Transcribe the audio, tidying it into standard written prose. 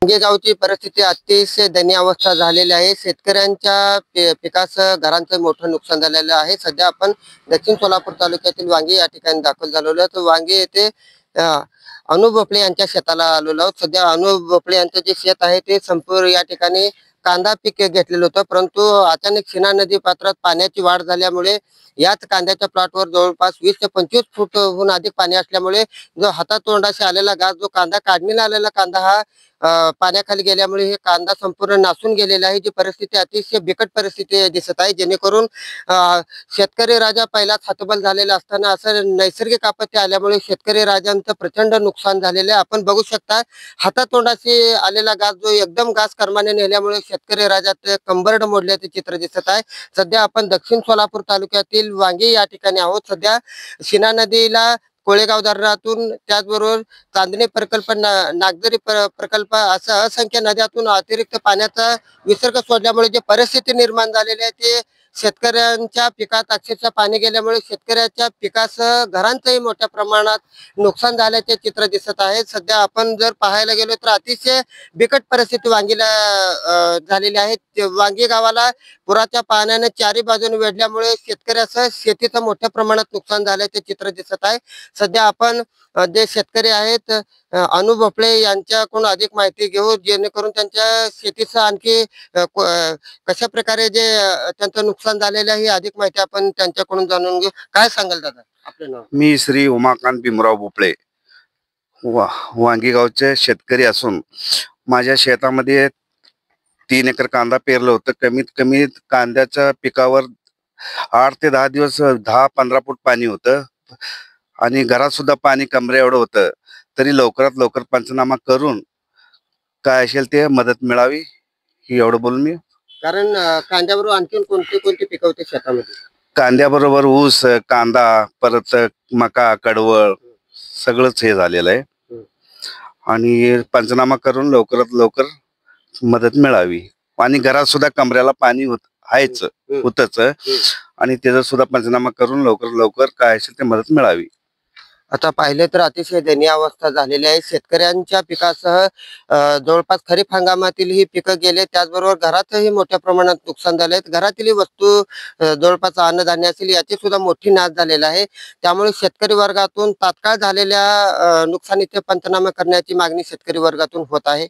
गावची परिस्थिती अतिशय दयनीय अवस्था झालेली आहे। शेतकऱ्यांच्या पिकाचं घरांचं मोठं नुकसान झालेलं आहे। सध्या आपण दक्षिण सोलापूर तालुक्यातील वांगी या ठिकाणी दाखल झालेलो आहोत। वांगी येथे अनु भोपळे यांच्या शेताला आलेलो आहोत। सध्या अनु भोपळे यांचं जे शेत आहे ते संपूर्ण या ठिकाणी कांदा पीक घेतलेलं होतं, परंतु अचानक शिना नदी पात्रात पाण्याची वाढ झाल्यामुळे याच कांद्याच्या प्लॉटवर जवळपास 20 ते 25 फूटहून अधिक पाणी असल्यामुळे जो हातातोंडाशी आलेला घास, जो कांदा काढणीला आलेला कांदा हा पाण्याखाली गेल्यामुळे हे कांदा संपूर्ण नासून गेलेला आहे। जी परिस्थिती अतिशय बिकट परिस्थिती दिसत आहे, जेणेकरून शेतकरी राजा पहिलाच हतबल झालेला असताना असं नैसर्गिक आपत्ती आल्यामुळे शेतकरी राजांचं प्रचंड नुकसान झालेलं आहे। आपण बघू शकता हातातोंडाशी आलेला घास, जो एकदम घास कर्माने नेल्यामुळे शेतकरी राजाचे कंबरड मोडल्याचे चित्र दिसत आहे। सध्या आपण दक्षिण सोलापूर तालुक्यातील वांगी या ठिकाणी आहोत। सध्या शिना नदीला कोळेगाव धरणातून, त्याचबरोबर चांदणी प्रकल्प, नागझरी प्रकल्प असं असंख्य नद्यातून अतिरिक्त पाण्याचा विसर्ग सोडल्यामुळे जे परिस्थिती निर्माण झालेली आहे ते शेतकऱ्यांच्या पिकात अक्षरशः पाणी गेल्यामुळे शेतकऱ्याच्या पिकासह घरांचंही मोठ्या प्रमाणात नुकसान झाल्याचे चित्र दिसत आहे। सध्या आपण जर पाहायला गेलो तर अतिशय बिकट परिस्थिती वांगीला झालेली आहे। वांगी गावाला पुराच्या पाण्याने चारी बाजूने वेढल्यामुळे शेतकऱ्यासह शेतीचं मोठ्या प्रमाणात नुकसान झाल्याचे चित्र दिसत आहे। सध्या आपण जे शेतकरी आहेत अनु भोपळे यांच्याकडून अधिक माहिती घेऊ, जेणेकरून त्यांच्या शेतीचं आणखी कशा प्रकारे जे त्यांचं नुकसान झालेलं आहे अधिक माहिती आपण त्यांच्याकडून जाणून घेऊ। काय सांगाल दादा आपलं नाव? मी श्री उमाकांत भीमराव भोपळे, वांगी गावचे शेतकरी असून माझ्या शेतामध्ये 3 एकर कांदा पेरलं होतं। कमीत कमी कांद्याच्या पिकावर 8 ते 10 दिवस 10-15 फूट पाणी होतं आणि घरात सुद्धा पाणी कमरे एवढं होतं। तरी लवकरात लवकर पंचनामा करून काय असेल ते मदत मिळावी, ही एवढं बोलून मी. कारण कांद्याबरोबर आणखी कोणते कोणते पिकं होते शेतामध्ये? कांद्याबरोबर ऊस, कांदा, परत मका, कडवळ सगळंच हे झालेलं आहे आणि पंचनामा करून लवकरात लवकर मदत मिळावी। आणि घरात सुद्धा कमऱ्याला पाणी होतच आणि त्याचा सुद्धा पंचनामा करून लवकर लवकर काय असेल ते मदत मिळावी। आता पाहिले तर अतिशय दयनीय अवस्था झालेली आहे। शेतकऱ्यांच्या पिकासह जवळपास खरीप हंगामातील ही पिकं गेले, त्याचबरोबर घरातही मोठ्या प्रमाणात नुकसान झाले आहे। घरातील वस्तू जवळपास अन्नधान्य असेल याची सुद्धा मोठी नाश झालेला आहे। त्यामुळे शेतकरी वर्गातून तात्काळ झालेल्या नुकसानीचे पंचनामे करण्याची मागणी शेतकरी वर्गातून होत आहे।